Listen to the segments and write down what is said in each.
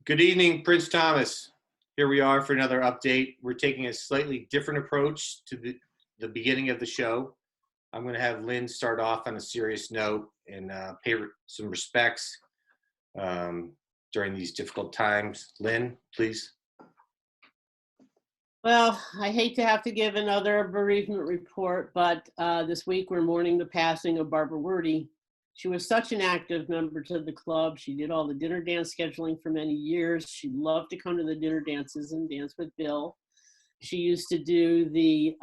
Good evening, Prince Thomas. Here we are for another update. We're taking a slightly different approach to the beginning of the show. I'm going to have Lynn start off on a serious note and pay some respects during these difficult times. Lynn, please. Well, I hate to have to give another bereavement report, but this week we're mourning the passing of Barbara Werde. She was such an active member to the club. She did all the dinner dance scheduling for many years. She loved to come to the dinner dances and dance with Bill. She used to do the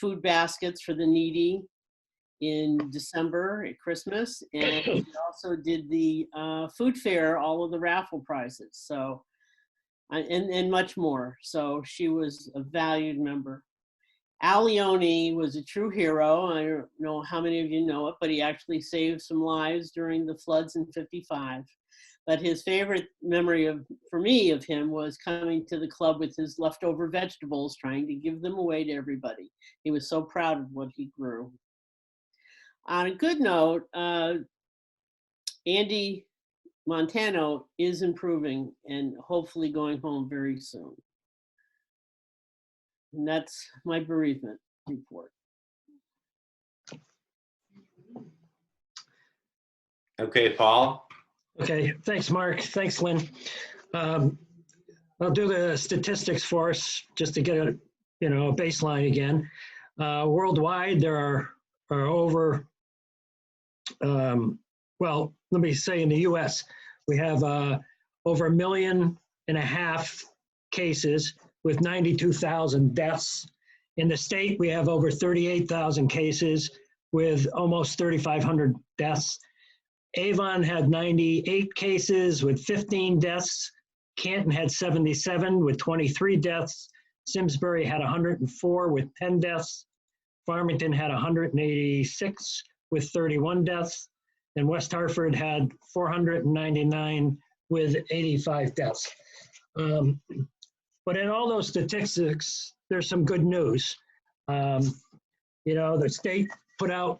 food baskets for the needy in December at Christmas. And she also did the food fair, all of the raffle prizes. So, and much more. So she was a valued member. Al Leone was a true hero. I don't know how many of you know it, but he actually saved some lives during the floods in '55. But his favorite memory for me of him was coming to the club with his leftover vegetables, trying to give them away to everybody. He was so proud of what he grew. On a good note, Andy Montano is improving and hopefully going home very soon. And that's my bereavement report. Okay, Paul. Okay, thanks, Mark. Thanks, Lynn. I'll do the statistics for us just to get a baseline again. Worldwide, there are over, well, let me say in the U.S., we have over 1.5 million cases with 92,000 deaths. In the state, we have over 38,000 cases with almost 3,500 deaths. Avon had 98 cases with 15 deaths. Canton had 77 with 23 deaths. Simsbury had 104 with 10 deaths. Farmington had 186 with 31 deaths. And West Hartford had 499 with 85 deaths. But in all those statistics, there's some good news. The state put out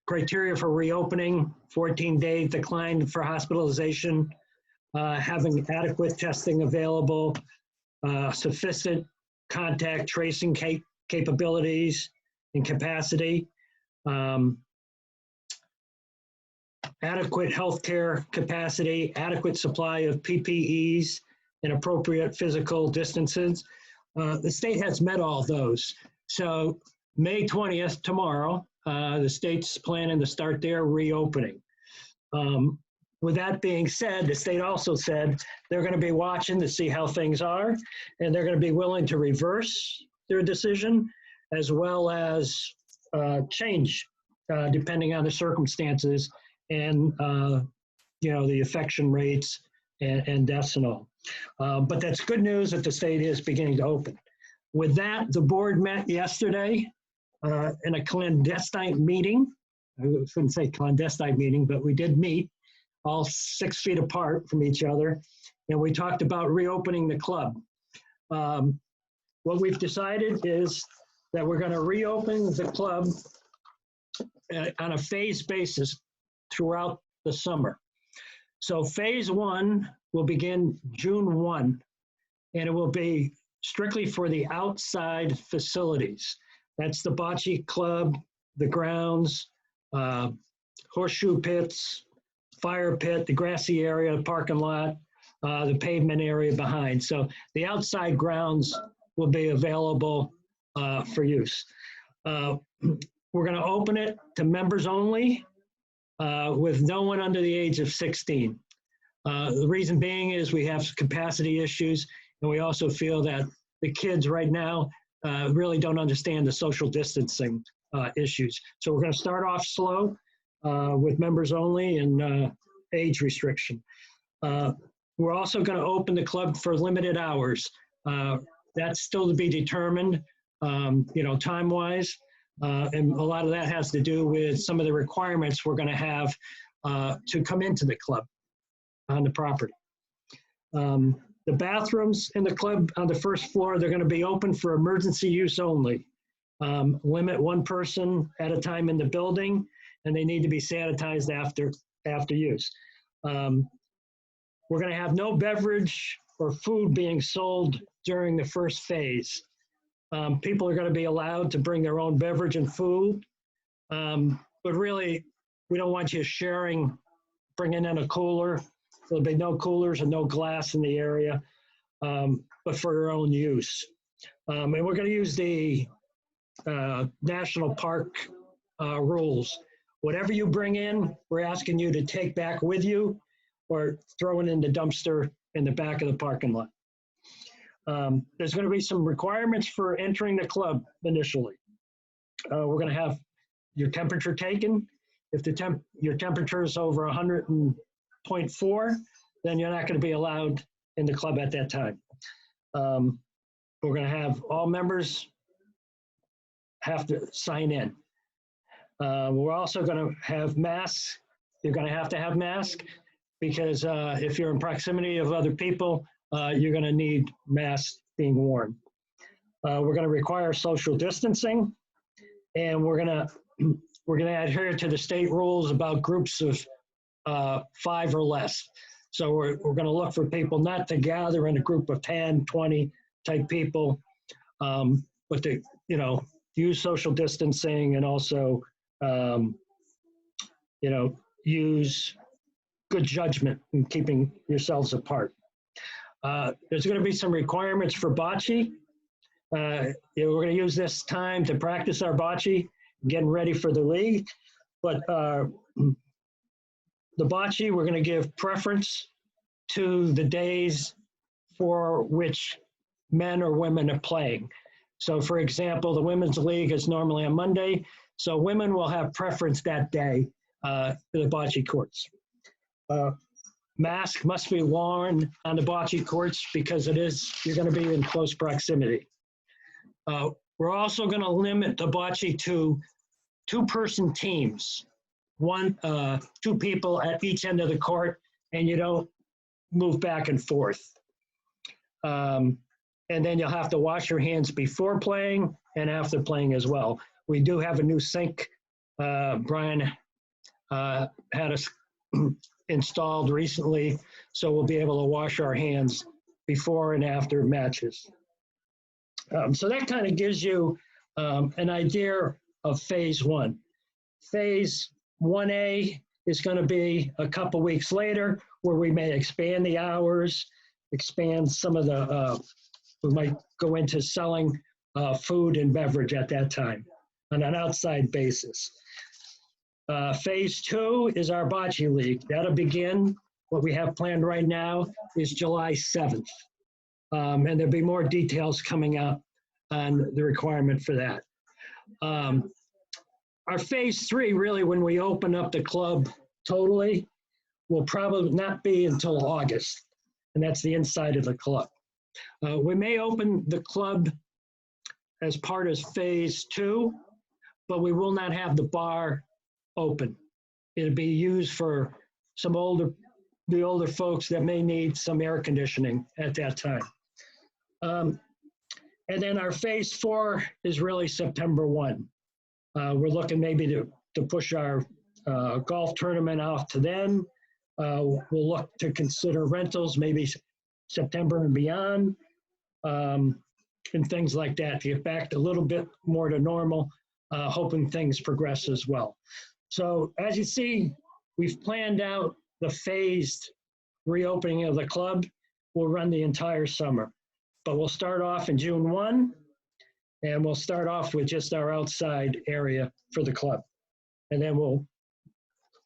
criteria for reopening, 14-day decline for hospitalization, having adequate testing available, sufficient contact tracing capabilities and capacity, adequate healthcare capacity, adequate supply of PPEs, and appropriate physical distances. The state has met all those. So May 20th, tomorrow, the state's planning to start their reopening. With that being said, the state also said they're going to be watching to see how things are, and they're going to be willing to reverse their decision as well as change depending on the circumstances and the infection rates and deaths and all. But that's good news that the state is beginning to open. With that, the board met yesterday in a clandestine meeting. I shouldn't say clandestine meeting, but we did meet all 6 feet apart from each other, and we talked about reopening the club. What we've decided is that we're going to reopen the club on a phased basis throughout the summer. So phase 1 will begin June 1, and it will be strictly for the outside facilities. That's the bocce club, the grounds, horseshoe pits, fire pit, the grassy area, the parking lot, the pavement area behind. So the outside grounds will be available for use. We're going to open it to members only with no one under the age of 16. The reason being is we have capacity issues, and we also feel that the kids right now really don't understand the social distancing issues. So we're going to start off slow with members only and age restriction. We're also going to open the club for limited hours. That's still to be determined, time-wise. And a lot of that has to do with some of the requirements we're going to have to come into the club on the property. The bathrooms in the club on the first floor, they're going to be open for emergency use only. Limit one person at a time in the building, and they need to be sanitized after use. We're going to have no beverage or food being sold during the first phase. People are going to be allowed to bring their own beverage and food, but really, we don't want you sharing, bringing in a cooler. There'll be no coolers and no glass in the area, but for your own use. And we're going to use the national park rules. Whatever you bring in, we're asking you to take back with you or throw it in the dumpster in the back of the parking lot. There's going to be some requirements for entering the club initially. We're going to have your temperature taken. If your temperature is over 100.4, then you're not going to be allowed in the club at that time. We're going to have all members have to sign in. We're also going to have masks. You're going to have masks because if you're in proximity of other people, you're going to need masks being worn. We're going to require social distancing, and we're going to adhere to the state rules about groups of 5 or less. So we're going to look for people not to gather in a group of 10, 20 type people, but to, use social distancing and also, use good judgment in keeping yourselves apart. There's going to be some requirements for bocce. We're going to use this time to practice our bocce, getting ready for the league. But the bocce, we're going to give preference to the days for which men or women are playing. So, for example, the Women's League is normally on Monday, so women will have preference that day to the bocce courts. Mask must be worn on the bocce courts because you're going to be in close proximity. We're also going to limit the bocce to 2-person teams, 2 people at each end of the court, and you don't move back and forth. And then you'll have to wash your hands before playing and after playing as well. We do have a new sink. Brian had us installed recently, so we'll be able to wash our hands before and after matches. So that kind of gives you an idea of phase 1. Phase 1A is going to be a couple weeks later, where we may expand the hours, expand some of the, we might go into selling food and beverage at that time on an outside basis. Phase 2 is our bocce league. That'll begin. What we have planned right now is July 7th. And there'll be more details coming out on the requirement for that. Our phase 3, really, when we open up the club totally, will probably not be until August. And that's the inside of the club. We may open the club as part of phase 2, but we will not have the bar open. It'll be used for the older folks that may need some air conditioning at that time. And then our phase 4 is really September 1. We're looking maybe to push our golf tournament off to then. We'll look to consider rentals, maybe September and beyond, and things like that to get back a little bit more to normal, hoping things progress as well. So as you see, we've planned out the phased reopening of the club. We'll run the entire summer, but we'll start off in June 1, and we'll start off with just our outside area for the club. And then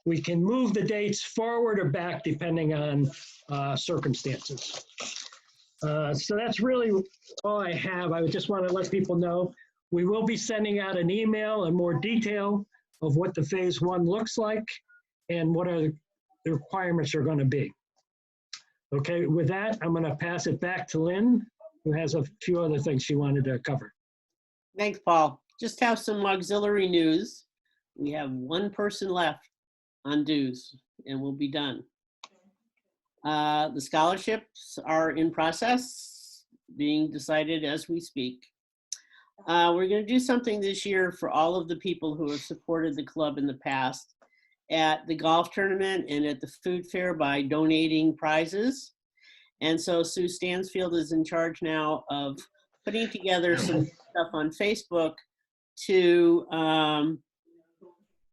we can move the dates forward or back depending on circumstances. So that's really all I have. I just want to let people know we will be sending out an email in more detail of what the phase 1 looks like and what the requirements are going to be. Okay, with that, I'm going to pass it back to Lynn, who has a few other things she wanted to cover. Thanks, Paul. Just have some auxiliary news. We have 1 person left on dues, and we'll be done. The scholarships are in process, being decided as we speak. We're going to do something this year for all of the people who have supported the club in the past, at the golf tournament and at the food fair by donating prizes. And so Sue Stansfield is in charge now of putting together some stuff on Facebook to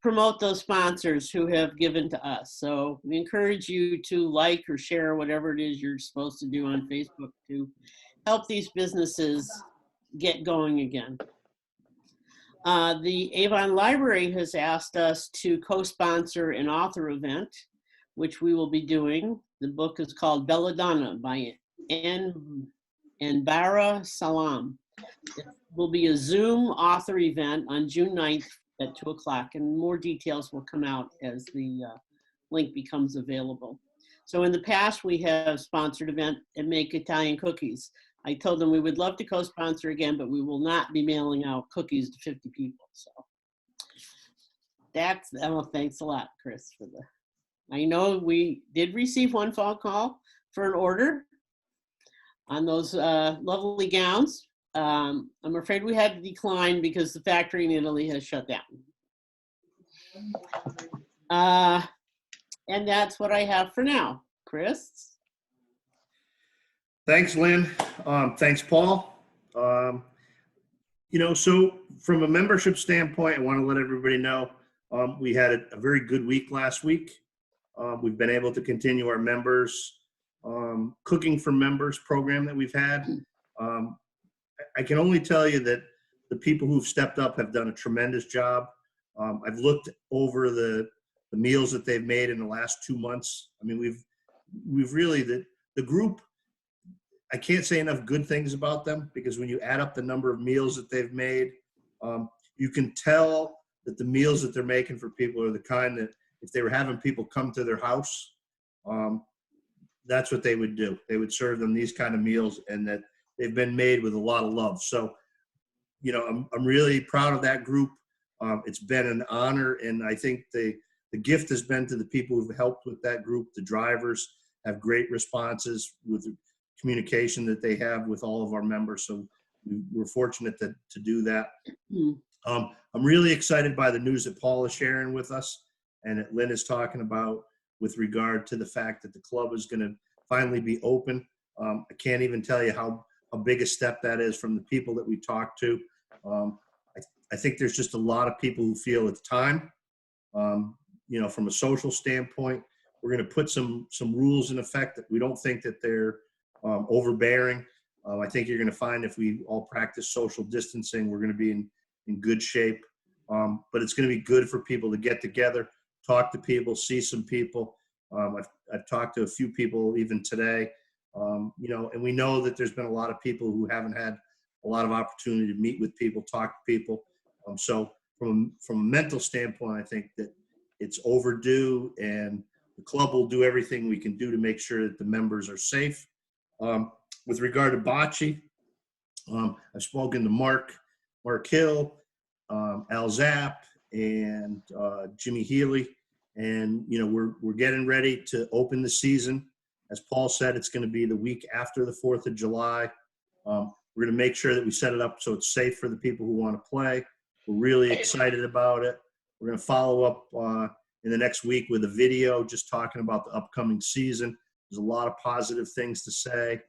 promote those sponsors who have given to us. So we encourage you to like or share whatever it is you're supposed to do on Facebook to help these businesses get going again. The Avon Library has asked us to co-sponsor an author event, which we will be doing. The book is called Belladonna by Anbara Salam. It will be a Zoom author event on June 9th at 2 o'clock, and more details will come out as the link becomes available. So in the past, we have sponsored event and Make Italian Cookies. I told them we would love to co-sponsor again, but we will not be mailing out cookies to 50 people. So that's, well, thanks a lot, Chris, for the, I know we did receive one phone call for an order on those lovely gowns. I'm afraid we had to decline because the factory in Italy has shut down. And that's what I have for now. Chris? Thanks, Lynn. Thanks, Paul. So from a membership standpoint, I want to let everybody know we had a very good week last week. We've been able to continue our members Cooking for Members program that we've had. I can only tell you that the people who've stepped up have done a tremendous job. I've looked over the meals that they've made in the last 2 months. I mean, we've really, the group, I can't say enough good things about them, because when you add up the number of meals that they've made, you can tell that the meals that they're making for people are the kind that if they were having people come to their house, that's what they would do. They would serve them these kind of meals, and that they've been made with a lot of love. So, I'm really proud of that group. It's been an honor, and I think the gift has been to the people who've helped with that group. The drivers have great responses with the communication that they have with all of our members. So we're fortunate to do that. I'm really excited by the news that Paul is sharing with us and that Lynn is talking about with regard to the fact that the club is going to finally be open. I can't even tell you how big a step that is from the people that we talked to. I think there's just a lot of people who feel it's time. From a social standpoint, we're going to put some rules in effect that we don't think that they're overbearing. I think you're going to find if we all practice social distancing, we're going to be in good shape. But it's going to be good for people to get together, talk to people, see some people. I've talked to a few people even today, and we know that there's been a lot of people who haven't had a lot of opportunity to meet with people, talk to people. So from a mental standpoint, I think that it's overdue, and the club will do everything we can do to make sure that the members are safe. With regard to bocce, I've spoken to Mark Hill, Al Zapp, and Jimmy Healy, and we're getting ready to open the season. As Paul said, it's going to be the week after the 4th of July. We're going to make sure that we set it up so it's safe for the people who want to play. We're really excited about it. We're going to follow up in the next week with a video just talking about the upcoming season. There's a lot of positive things to say.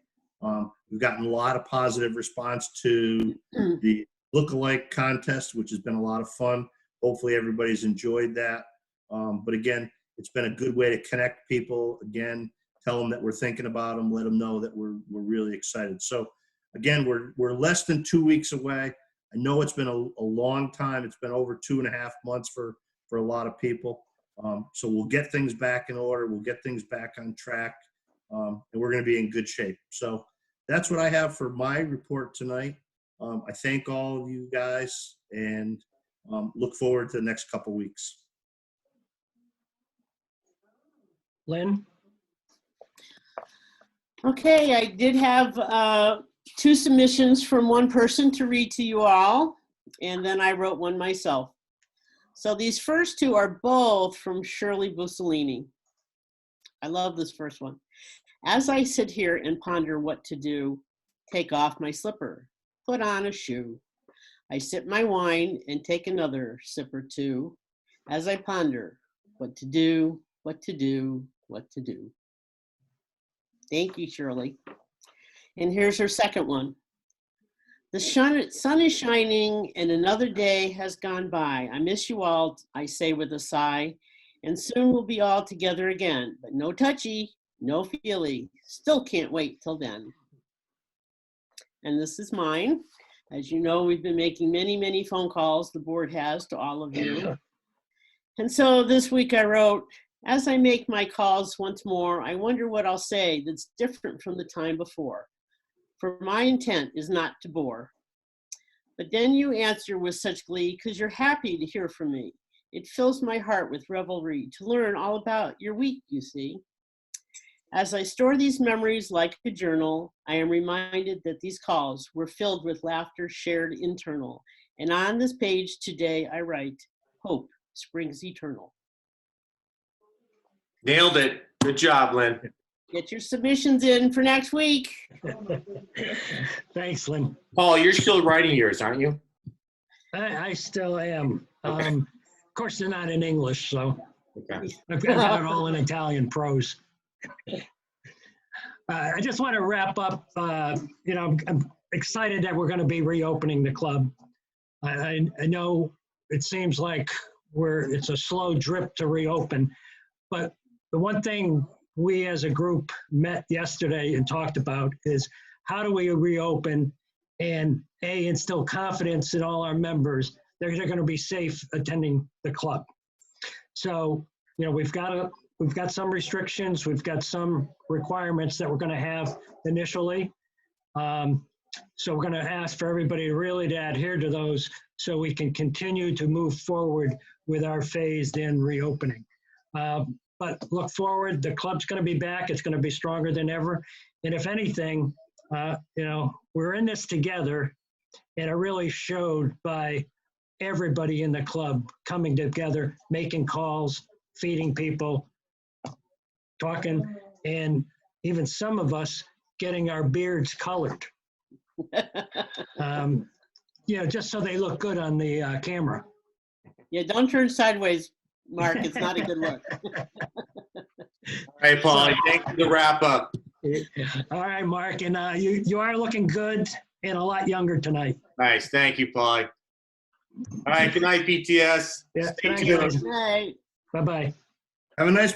We've gotten a lot of positive response to the lookalike contest, which has been a lot of fun. Hopefully everybody's enjoyed that. But again, it's been a good way to connect people. Again, tell them that we're thinking about them, let them know that we're really excited. So again, we're less than 2 weeks away. I know it's been a long time. It's been over 2.5 months for a lot of people. So we'll get things back in order. We'll get things back on track. And we're going to be in good shape. So that's what I have for my report tonight. I thank all of you guys and look forward to the next couple weeks. Lynn? Okay, I did have 2 submissions from one person to read to you all, and then I wrote one myself. So these first 2 are both from Shirley Bussolini. I love this first one. As I sit here and ponder what to do, take off my slipper, put on a shoe. I sip my wine and take another sip or two. As I ponder, what to do, what to do, what to do. Thank you, Shirley. And here's her second one. The sun is shining and another day has gone by. I miss you all, I say with a sigh, and soon we'll be all together again. But no touchy, no feely, still can't wait till then. And this is mine. As you know, we've been making many, many phone calls, the board has, to all of you. And so this week I wrote, as I make my calls once more, I wonder what I'll say that's different from the time before. For my intent is not to bore. But then you answer with such glee, because you're happy to hear from me. It fills my heart with revelry to learn all about your week, you see. As I store these memories like a journal, I am reminded that these calls were filled with laughter shared internal. And on this page today I write, hope springs eternal. Nailed it. Good job, Lynn. Get your submissions in for next week. Thanks, Lynn. Paul, you're still writing yours, aren't you? I still am. Of course, they're not in English, so Okay. I've got it all in Italian prose. I just want to wrap up. I'm excited that we're going to be reopening the club. I know it seems like it's a slow drip to reopen, but the one thing we as a group met yesterday and talked about is how do we reopen and instill confidence in all our members that they're going to be safe attending the club. So, we've got some restrictions, we've got some requirements that we're going to have initially. So we're going to ask for everybody really to adhere to those so we can continue to move forward with our phased in reopening. But look forward, the club's going to be back. It's going to be stronger than ever. And if anything, we're in this together, and it really showed by everybody in the club coming together, making calls, feeding people, talking, and even some of us getting our beards colored. Just so they look good on the camera. Yeah, don't turn sideways, Mark. It's not a good look. All right, Paul, thanks for the wrap up. All right, Mark, and you are looking good and a lot younger tonight. Nice. Thank you, Paul. All right, good night, BTS. Yeah, Stay good night, tuned. guys. Good night. Bye-bye. Have a nice